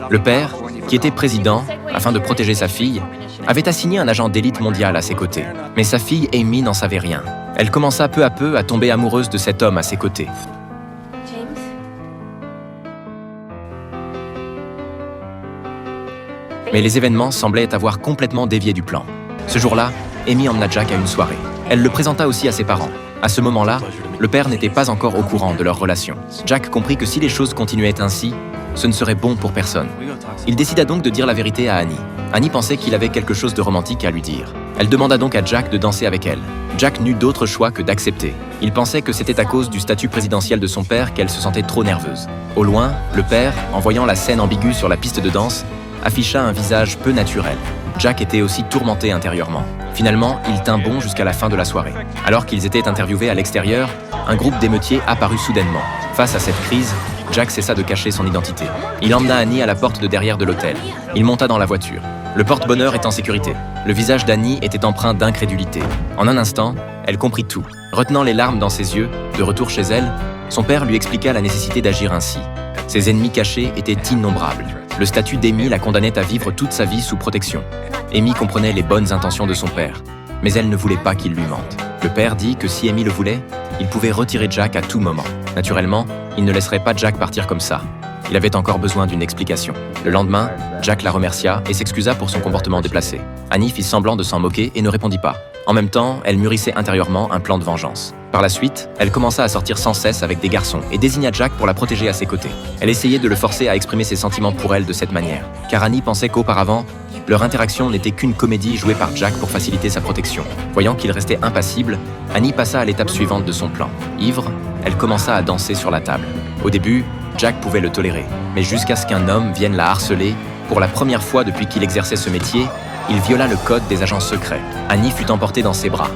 Le père, qui était président, afin de protéger sa fille, avait assigné un agent d'élite mondial à ses côtés. Mais sa fille Amy n'en savait rien. Elle commença peu à peu à tomber amoureuse de cet homme à ses côtés. Mais les événements semblaient avoir complètement dévié du plan. Ce jour-là, Amy emmena Jack à une soirée. Elle le présenta aussi à ses parents. À ce moment-là, le père n'était pas encore au courant de leur relation. Jack comprit que si les choses continuaient ainsi, ce ne serait bon pour personne. Il décida donc de dire la vérité à Annie. Annie pensait qu'il avait quelque chose de romantique à lui dire. Elle demanda donc à Jack de danser avec elle. Jack n'eut d'autre choix que d'accepter. Il pensait que c'était à cause du statut présidentiel de son père qu'elle se sentait trop nerveuse. Au loin, le père, en voyant la scène ambiguë sur la piste de danse, afficha un visage peu naturel. Jack était aussi tourmenté intérieurement. Finalement, il tint bon jusqu'à la fin de la soirée. Alors qu'ils étaient interviewés à l'extérieur, un groupe d'émeutiers apparut soudainement. Face à cette crise, Jack cessa de cacher son identité. Il emmena Annie à la porte de derrière de l'hôtel. Il monta dans la voiture. Le porte-bonheur est en sécurité. Le visage d'Annie était empreint d'incrédulité. En un instant, elle comprit tout. Retenant les larmes dans ses yeux, de retour chez elle, son père lui expliqua la nécessité d'agir ainsi. Ses ennemis cachés étaient innombrables. Le statut d'Amy la condamnait à vivre toute sa vie sous protection. Amy comprenait les bonnes intentions de son père, mais elle ne voulait pas qu'il lui mente. Le père dit que si Amy le voulait, il pouvait retirer Jack à tout moment. Naturellement, il ne laisserait pas Jack partir comme ça. Il avait encore besoin d'une explication. Le lendemain, Jack la remercia et s'excusa pour son comportement déplacé. Annie fit semblant de s'en moquer et ne répondit pas. En même temps, elle mûrissait intérieurement un plan de vengeance. Par la suite, elle commença à sortir sans cesse avec des garçons et désigna Jack pour la protéger à ses côtés. Elle essayait de le forcer à exprimer ses sentiments pour elle de cette manière, car Annie pensait qu'auparavant, leur interaction n'était qu'une comédie jouée par Jack pour faciliter sa protection. Voyant qu'il restait impassible, Annie passa à l'étape suivante de son plan. Ivre, elle commença à danser sur la table. Au début, Jack pouvait le tolérer, mais jusqu'à ce qu'un homme vienne la harceler, pour la première fois depuis qu'il exerçait ce métier, il viola le code des agents secrets. Annie fut emportée dans ses bras.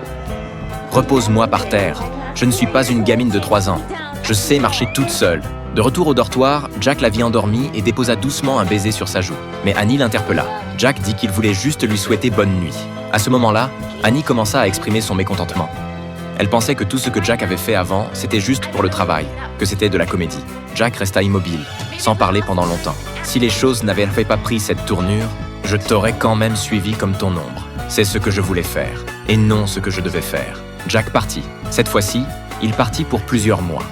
« Repose-moi par terre. Je ne suis pas une gamine de 3 ans. Je sais marcher toute seule. » De retour au dortoir, Jack la vit endormie et déposa doucement un baiser sur sa joue. Mais Annie l'interpella. Jack dit qu'il voulait juste lui souhaiter bonne nuit. À ce moment-là, Annie commença à exprimer son mécontentement. Elle pensait que tout ce que Jack avait fait avant, c'était juste pour le travail, que c'était de la comédie. Jack resta immobile, sans parler pendant longtemps. Si les choses n'avaient pas pris cette tournure, je t'aurais quand même suivi comme ton ombre. C'est ce que je voulais faire, et non ce que je devais faire. Jack partit. Cette fois-ci, il partit pour plusieurs mois.